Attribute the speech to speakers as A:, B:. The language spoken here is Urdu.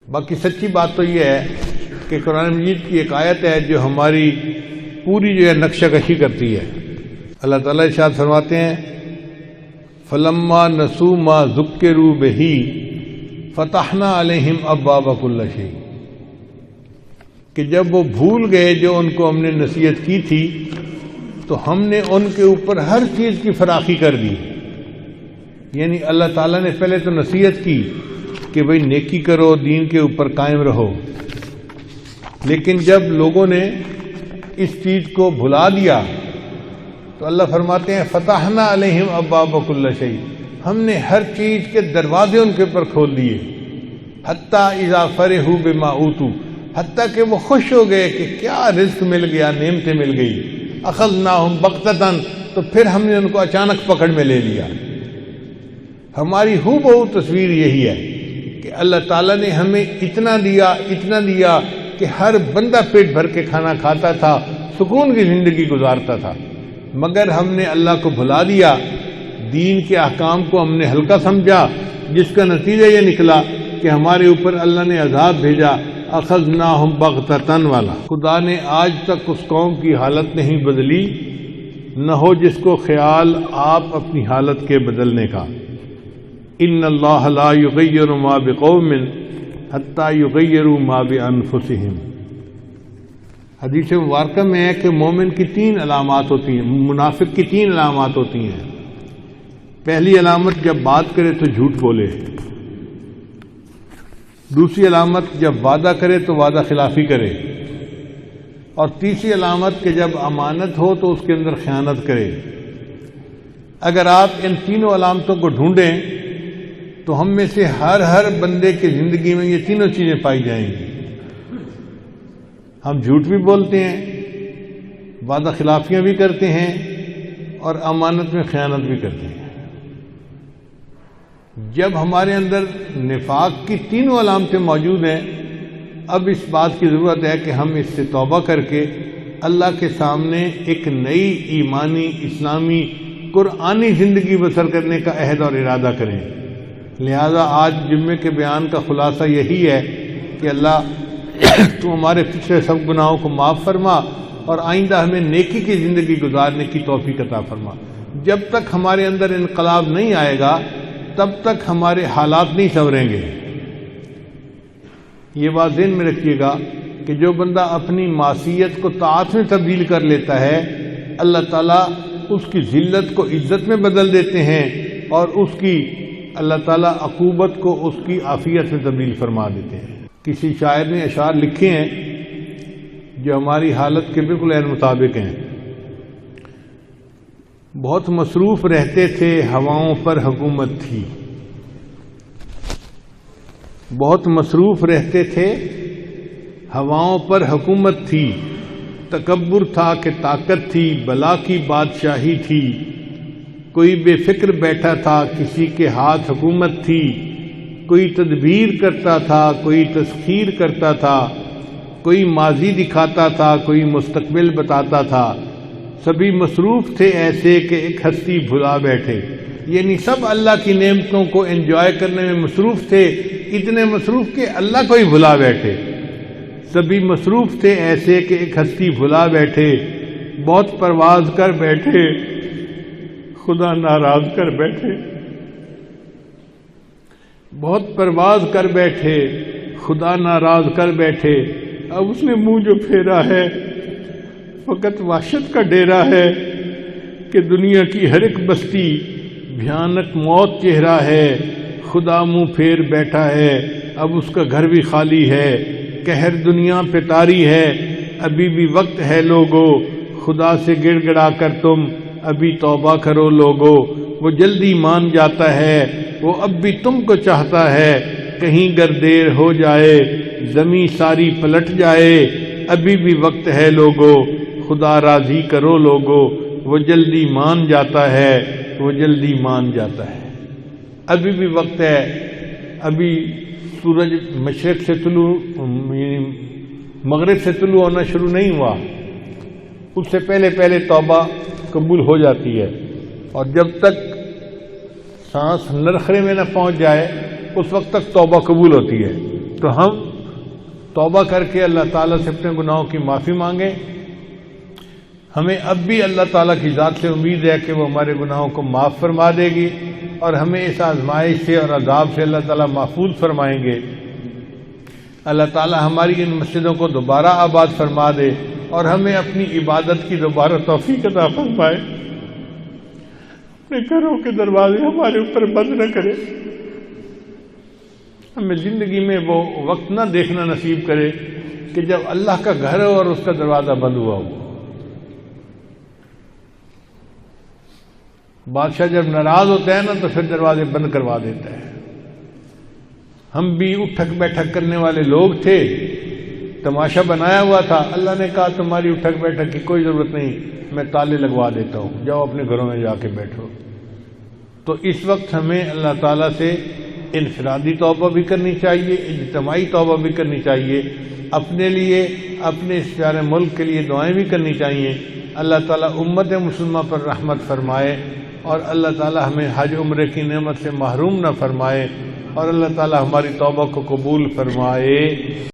A: باقی سچی بات تو یہ ہے کہ قرآن مجید کی ایک آیت ہے جو ہماری پوری جو ہے نقشہ کشی کرتی ہے۔ اللہ تعالیٰ ارشاد فرماتے ہیں فلما نسوا ما ذکروا بہ فتحنا علیہم ابواب کل شیء، کہ جب وہ بھول گئے جو ان کو ہم نے نصیحت کی تھی تو ہم نے ان کے اوپر ہر چیز کی فراخی کر دی۔ یعنی اللہ تعالیٰ نے پہلے تو نصیحت کی کہ بھئی نیکی کرو، دین کے اوپر قائم رہو، لیکن جب لوگوں نے اس چیز کو بھلا دیا تو اللہ فرماتے ہیں فتحنا علیہم ابواب کل شیء، ہم نے ہر چیز کے دروازے ان کے اوپر کھول دیے، حتی اذا فرحوا بما اوتوا، حتیٰ کہ وہ خوش ہو گئے کہ کیا رزق مل گیا، نعمتیں مل گئی، اخذناہم بغتۃ، تو پھر ہم نے ان کو اچانک پکڑ میں لے لیا۔ ہماری ہو بہو تصویر یہی ہے کہ اللہ تعالیٰ نے ہمیں اتنا دیا کہ ہر بندہ پیٹ بھر کے کھانا کھاتا تھا، سکون کی زندگی گزارتا تھا، مگر ہم نے اللہ کو بھلا دیا، دین کے احکام کو ہم نے ہلکا سمجھا، جس کا نتیجہ یہ نکلا کہ ہمارے اوپر اللہ نے عذاب بھیجا، اخذناہم بغتۃ والا۔ خدا نے آج تک اس قوم کی حالت نہیں بدلی، نہ ہو جس کو خیال آپ اپنی حالت کے بدلنے کا۔ ان اللہ لا یغیر ما بقوم حتی یغیروا ما بانفسہم۔ حدیث مبارکہ میں ہے کہ مومن کی 3 علامات ہوتی ہیں، منافق کی 3 علامات ہوتی ہیں۔ پہلی علامت جب بات کرے تو جھوٹ بولے، دوسری علامت جب وعدہ کرے تو وعدہ خلافی کرے، اور تیسری علامت کہ جب امانت ہو تو اس کے اندر خیانت کرے۔ اگر آپ ان تینوں علامتوں کو ڈھونڈیں تو ہم میں سے ہر بندے کی زندگی میں یہ تینوں چیزیں پائی جائیں گی۔ ہم جھوٹ بھی بولتے ہیں، وعدہ خلافیاں بھی کرتے ہیں، اور امانت میں خیانت بھی کرتے ہیں۔ جب ہمارے اندر نفاق کی تینوں علامتیں موجود ہیں، اب اس بات کی ضرورت ہے کہ ہم اس سے توبہ کر کے اللہ کے سامنے ایک نئی ایمانی، اسلامی، قرآنی زندگی بسر کرنے کا عہد اور ارادہ کریں۔ لہذا آج جمعے کے بیان کا خلاصہ یہی ہے کہ اللہ تو ہمارے پچھلے سب گناہوں کو معاف فرما اور آئندہ ہمیں نیکی کی زندگی گزارنے کی توفیق عطا فرما۔ جب تک ہمارے اندر انقلاب نہیں آئے گا تب تک ہمارے حالات نہیں سنوریں گے۔ یہ بات ذہن میں رکھیے گا کہ جو بندہ اپنی معصیت کو طاعت میں تبدیل کر لیتا ہے، اللہ تعالیٰ اس کی ذلت کو عزت میں بدل دیتے ہیں، اور اس کی اللہ تعالیٰ عقوبت کو اس کی عافیت میں تبدیل فرما دیتے ہیں۔ کسی شاعر نے اشعار لکھے ہیں جو ہماری حالت کے بالکل عین مطابق ہیں۔ بہت مصروف رہتے تھے، ہواؤں پر حکومت تھی، بہت مصروف رہتے تھے، ہواؤں پر حکومت تھی، تکبر تھا کہ طاقت تھی، بلا کی بادشاہی تھی، کوئی بے فکر بیٹھا تھا، کسی کے ہاتھ حکومت تھی، کوئی تدبیر کرتا تھا، کوئی تسخیر کرتا تھا، کوئی ماضی دکھاتا تھا، کوئی مستقبل بتاتا تھا، سبھی مصروف تھے ایسے کہ ایک ہستی بھلا بیٹھے۔ یعنی سب اللہ کی نعمتوں کو انجوائے کرنے میں مصروف تھے، اتنے مصروف کہ اللہ کو ہی بھلا بیٹھے۔ سبھی مصروف تھے ایسے کہ ایک ہستی بھلا بیٹھے، بہت پرواز کر بیٹھے، خدا ناراض کر بیٹھے، بہت پرواز کر بیٹھے، خدا ناراض کر بیٹھے۔ اب اس نے منہ جو پھیرا ہے فقط وحشت کا ڈیرا ہے کہ دنیا کی ہر ایک بستی بھیانک موت چہرہ ہے، خدا منہ پھیر بیٹھا ہے، اب اس کا گھر بھی خالی ہے، قہر دنیا پہ طاری ہے، ابھی بھی وقت ہے لوگو، خدا سے گڑ گڑا کر تم ابھی توبہ کرو لوگو، وہ جلدی مان جاتا ہے، وہ اب بھی تم کو چاہتا ہے، کہیں گر دیر ہو جائے زمیں ساری پلٹ جائے، ابھی بھی وقت ہے لوگو، خدا راضی کرو لوگو، وہ جلدی مان جاتا ہے، وہ جلدی مان جاتا ہے۔ ابھی بھی وقت ہے، ابھی سورج مشرق سے طلوع مغرب سے طلوع ہونا شروع نہیں ہوا، اس سے پہلے توبہ قبول ہو جاتی ہے، اور جب تک سانس نرخرے میں نہ پہنچ جائے اس وقت تک توبہ قبول ہوتی ہے۔ تو ہم توبہ کر کے اللہ تعالیٰ سے اپنے گناہوں کی معافی مانگیں. ہمیں اب بھی اللہ تعالیٰ کی ذات سے امید ہے کہ وہ ہمارے گناہوں کو معاف فرما دے گی اور ہمیں اس آزمائش سے اور عذاب سے اللہ تعالیٰ محفوظ فرمائیں گے. اللہ تعالیٰ ہماری ان مسجدوں کو دوبارہ آباد فرما دے اور ہمیں اپنی عبادت کی دوبارہ توفیق عطا فرمائے. اپنے گھروں کے دروازے ہمارے اوپر بند نہ کرے. ہمیں زندگی میں وہ وقت نہ دیکھنا نصیب کرے کہ جب اللہ کا گھر ہو اور اس کا دروازہ بند ہوا ہو. بادشاہ جب ناراض ہوتا ہے نا تو پھر دروازے بند کروا دیتا ہے. ہم بھی اٹھک بیٹھک کرنے والے لوگ تھے, تماشا بنایا ہوا تھا. اللہ نے کہا تمہاری اٹھک بیٹھک کی کوئی ضرورت نہیں, میں تالے لگوا دیتا ہوں, جاؤ اپنے گھروں میں جا کے بیٹھو. تو اس وقت ہمیں اللہ تعالیٰ سے انفرادی توبہ بھی کرنی چاہیے, اجتماعی توبہ بھی کرنی چاہیے, اپنے لیے اپنے اس پیارے ملک کے لیے دعائیں بھی کرنی چاہیے. اللہ تعالیٰ امت مسلمہ پر رحمت فرمائے اور اللہ تعالیٰ ہمیں حج عمرے کی نعمت سے محروم نہ فرمائے اور اللہ تعالیٰ ہماری توبہ کو قبول فرمائے.